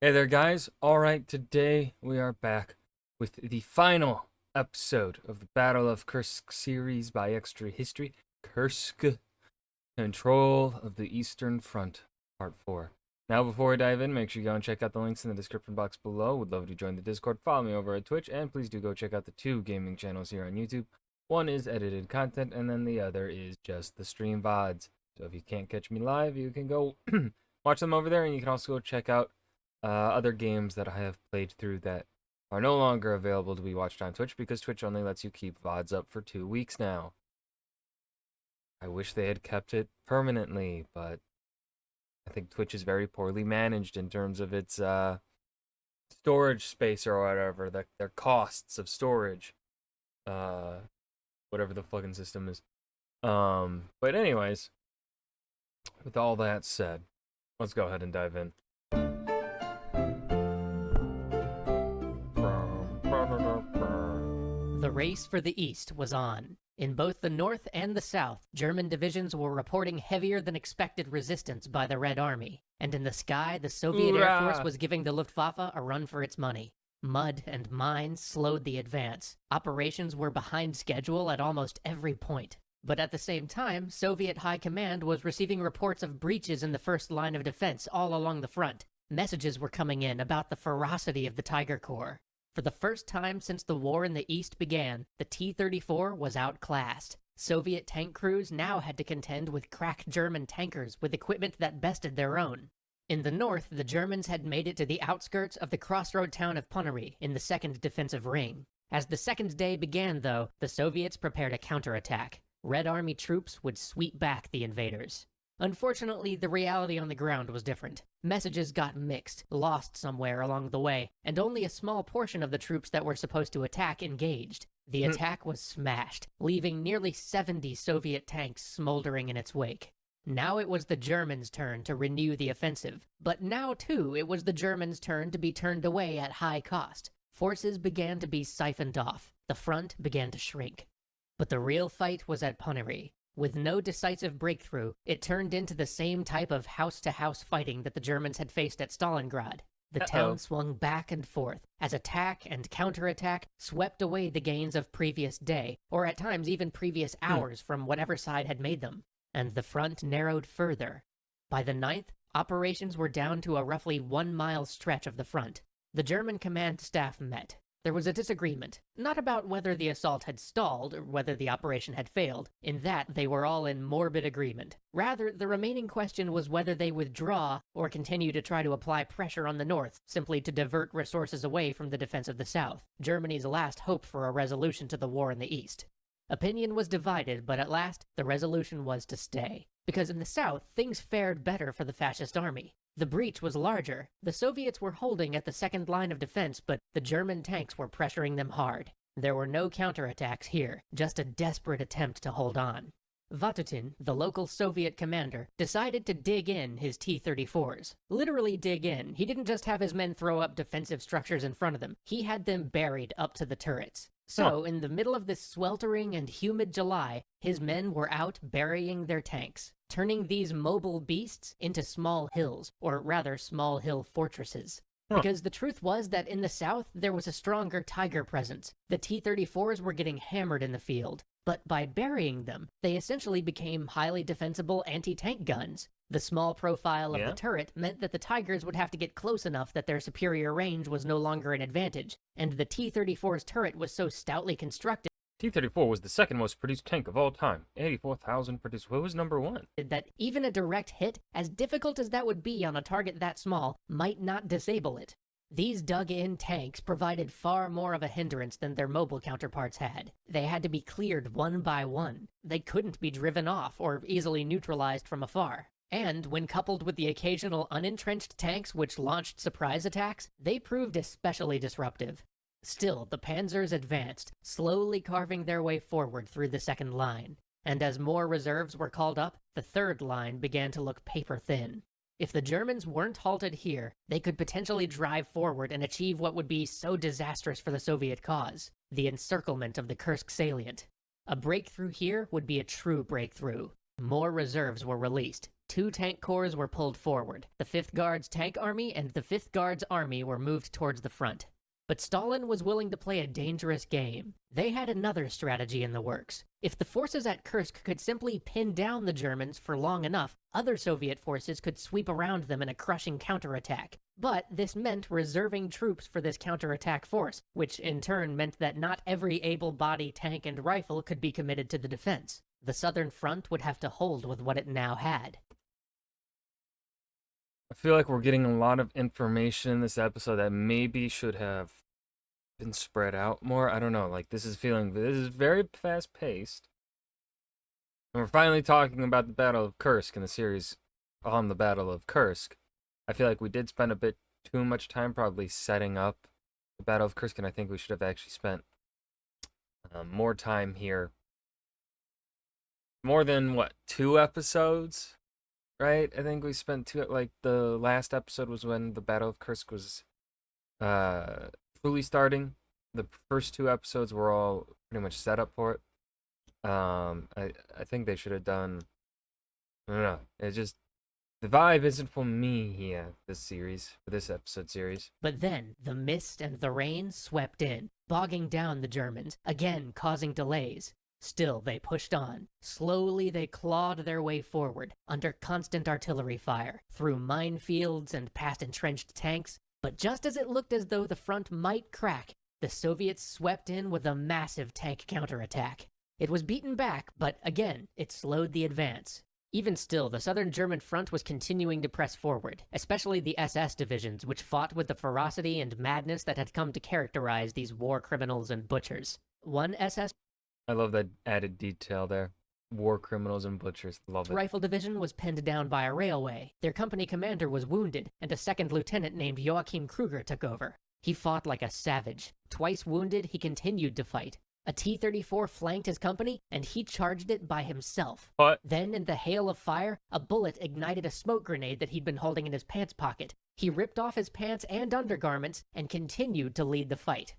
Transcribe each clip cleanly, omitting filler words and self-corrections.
Hey there, guys. All right, today we are back with the final episode of the Battle of Kursk series by Extra History. Kursk, Control of the Eastern Front, Part 4. Now, before we dive in, make sure you go and check out the links in the description box below. Would love to join the Discord. Follow me over at Twitch, and please do go check out the two gaming channels here on YouTube. One is edited content, and then the other is just the stream VODs. So if you can't catch me live, you can go watch them over there, and you can also go check out other games that I have played through that are no longer available to be watched on Twitch because Twitch only lets you keep VODs up for 2 weeks now. I wish they had kept it permanently, but I think Twitch is very poorly managed in terms of its storage space or whatever, their costs of storage, whatever the fucking system is. But anyways, with all that said, let's go ahead and dive in. The race for the East was on. In both the North and the South, German divisions were reporting heavier than expected resistance by the Red Army, and in the sky, the Soviet Air Force was giving the Luftwaffe a run for its money. Mud and mines slowed the advance. Operations were behind schedule at almost every point. But at the same time, Soviet High Command was receiving reports of breaches in the first line of defense all along the front. Messages were coming in about the ferocity of the Tiger Corps. For the first time since the war in the East began, the T-34 was outclassed. Soviet tank crews now had to contend with crack German tankers with equipment that bested their own. In the north, the Germans had made it to the outskirts of the crossroad town of Punnery in the second defensive ring. As the second day began, though, the Soviets prepared a counterattack. Red Army troops would sweep back the invaders. Unfortunately, the reality on the ground was different. Messages got mixed, lost somewhere along the way, and only a small portion of the troops that were supposed to attack engaged. The attack was smashed, leaving nearly 70 Soviet tanks smoldering in its wake. Now it was the Germans' turn to renew the offensive, but now too it was the Germans' turn to be turned away at high cost. Forces began to be siphoned off. The front began to shrink. But the real fight was at Punnery. With no decisive breakthrough, it turned into the same type of house-to-house fighting that the Germans had faced at Stalingrad. The town swung back and forth, as attack and counterattack swept away the gains of previous day, or at times even previous hours from whatever side had made them. And the front narrowed further. By the 9th, operations were down to a roughly 1-mile stretch of the front. The German command staff met. There was a disagreement, not about whether the assault had stalled or whether the operation had failed. In that, they were all in morbid agreement. Rather, the remaining question was whether they withdraw or continue to try to apply pressure on the North, simply to divert resources away from the defense of the South, Germany's last hope for a resolution to the war in the East. Opinion was divided, but at last, the resolution was to stay. Because in the South, things fared better for the fascist army. The breach was larger. The Soviets were holding at the second line of defense, but the German tanks were pressuring them hard. There were no counterattacks here, just a desperate attempt to hold on. Vatutin, the local Soviet commander, decided to dig in his T-34s. Literally dig in. He didn't just have his men throw up defensive structures in front of them. He had them buried up to the turrets. So, in the middle of this sweltering and humid July, his men were out burying their tanks, turning these mobile beasts into small hills, or rather small hill fortresses. Because the truth was that in the South, there was a stronger Tiger presence. The T-34s were getting hammered in the field, but by burying them, they essentially became highly defensible anti-tank guns. The small profile of the turret meant that the Tigers would have to get close enough that their superior range was no longer an advantage, and the T-34's turret was so stoutly constructed T-34 was the second most produced tank of all time. 84,000 produced. What was number one? that even a direct hit, as difficult as that would be on a target that small, might not disable it. These dug-in tanks provided far more of a hindrance than their mobile counterparts had. They had to be cleared one by one. They couldn't be driven off or easily neutralized from afar. And when coupled with the occasional unentrenched tanks which launched surprise attacks, they proved especially disruptive. Still, the panzers advanced, slowly carving their way forward through the second line. And as more reserves were called up, the third line began to look paper-thin. If the Germans weren't halted here, they could potentially drive forward and achieve what would be so disastrous for the Soviet cause, the encirclement of the Kursk salient. A breakthrough here would be a true breakthrough. More reserves were released. 2 tank corps were pulled forward. The 5th Guards Tank Army and the 5th Guards Army were moved towards the front. But Stalin was willing to play a dangerous game. They had another strategy in the works. If the forces at Kursk could simply pin down the Germans for long enough, other Soviet forces could sweep around them in a crushing counterattack. But this meant reserving troops for this counterattack force, which in turn meant that not every able-bodied tank and rifle could be committed to the defense. The Southern Front would have to hold with what it now had. I feel like we're getting a lot of information in this episode that maybe should have been spread out more. I don't know. Like, this is very fast paced. And we're finally talking about the Battle of Kursk in the series on the Battle of Kursk. I feel like we did spend a bit too much time probably setting up the Battle of Kursk, and I think we should have actually spent more time here. More than, 2 episodes? Right? I think we spent 2, like, the last episode was when the Battle of Kursk was truly starting. The first 2 episodes were all pretty much set up for it. I think they should have done, I don't know, it's just, the vibe isn't for me here, for this episode series. But then, the mist and the rain swept in, bogging down the Germans, again causing delays. Still, they pushed on. Slowly, they clawed their way forward, under constant artillery fire, through minefields and past entrenched tanks. But just as it looked as though the front might crack, the Soviets swept in with a massive tank counterattack. It was beaten back, but again, it slowed the advance. Even still, the southern German front was continuing to press forward, especially the SS divisions, which fought with the ferocity and madness that had come to characterize these war criminals and butchers. One SS I love that added detail there. War criminals and butchers. Love it. rifle division was pinned down by a railway. Their company commander was wounded, and a second lieutenant named Joachim Kruger took over. He fought like a savage. Twice wounded, he continued to fight. A T-34 flanked his company, and he charged it by himself. What? Then, in the hail of fire, a bullet ignited a smoke grenade that he'd been holding in his pants pocket. He ripped off his pants and undergarments, and continued to lead the fight.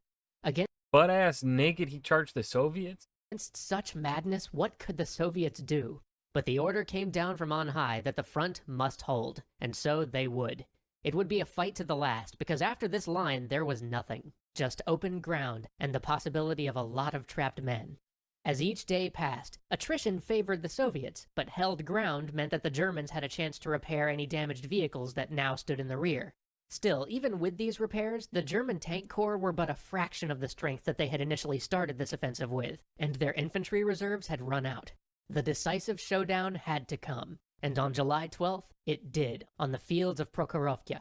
Butt-ass naked, he charged the Soviets? Against such madness, what could the Soviets do? But the order came down from on high that the front must hold, and so they would. It would be a fight to the last, because after this line there was nothing. Just open ground, and the possibility of a lot of trapped men. As each day passed, attrition favored the Soviets, but held ground meant that the Germans had a chance to repair any damaged vehicles that now stood in the rear. Still, even with these repairs, the German tank corps were but a fraction of the strength that they had initially started this offensive with, and their infantry reserves had run out. The decisive showdown had to come, and on July 12th, it did, on the fields of Prokhorovka.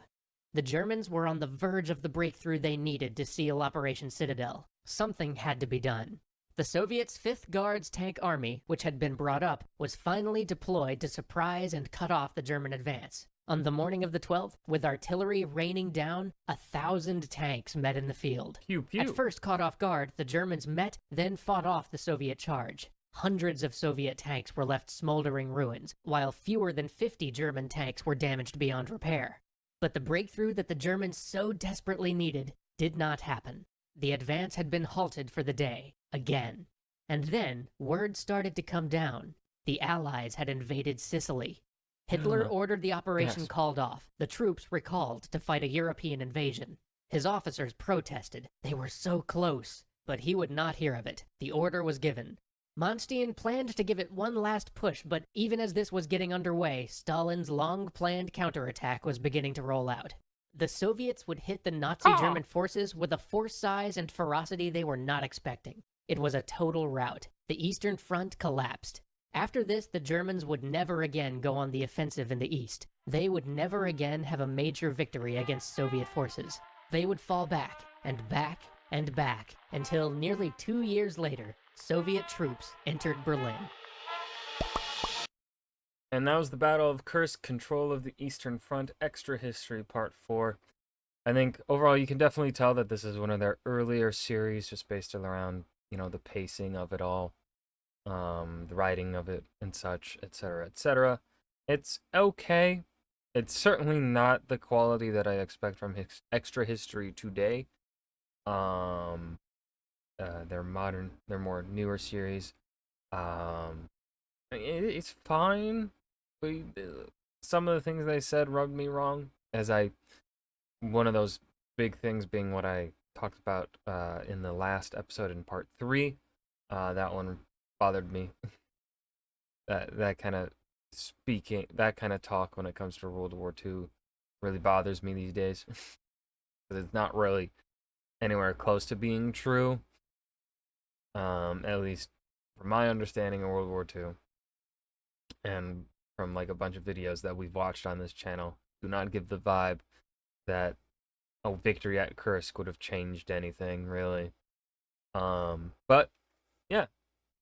The Germans were on the verge of the breakthrough they needed to seal Operation Citadel. Something had to be done. The Soviets' 5th Guards Tank Army, which had been brought up, was finally deployed to surprise and cut off the German advance. On the morning of the 12th, with artillery raining down, 1,000 tanks met in the field. Pew, pew. At first caught off guard, the Germans met, then fought off the Soviet charge. Hundreds of Soviet tanks were left smoldering ruins, while fewer than 50 German tanks were damaged beyond repair. But the breakthrough that the Germans so desperately needed did not happen. The advance had been halted for the day, again. And then, word started to come down. The Allies had invaded Sicily. Hitler ordered the operation called off, the troops recalled to fight a European invasion. His officers protested. They were so close. But he would not hear of it. The order was given. Manstein planned to give it one last push, but even as this was getting underway, Stalin's long-planned counterattack was beginning to roll out. The Soviets would hit the Nazi German forces with a force size and ferocity they were not expecting. It was a total rout. The Eastern Front collapsed. After this, the Germans would never again go on the offensive in the east. They would never again have a major victory against Soviet forces. They would fall back, and back, and back, until nearly 2 years later, Soviet troops entered Berlin. And that was the Battle of Kursk, Control of the Eastern Front, Extra History Part 4. I think overall you can definitely tell that this is one of their earlier series, just based around, the pacing of it all. The writing of it and such, etc., etc. It's okay. It's certainly not the quality that I expect from Extra History today. They're more newer series. It's fine, but some of the things they said rubbed me wrong. One of those big things being what I talked about in the last episode in part 3. That one bothered me. that kind of that kind of talk when it comes to World War II really bothers me these days. Because it's not really anywhere close to being true. At least from my understanding of World War II. And from like a bunch of videos that we've watched on this channel, do not give the vibe that a victory at Kursk would have changed anything, really. But yeah,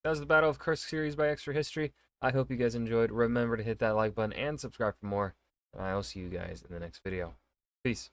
that was the Battle of Kursk series by Extra History. I hope you guys enjoyed. Remember to hit that like button and subscribe for more. And I will see you guys in the next video. Peace.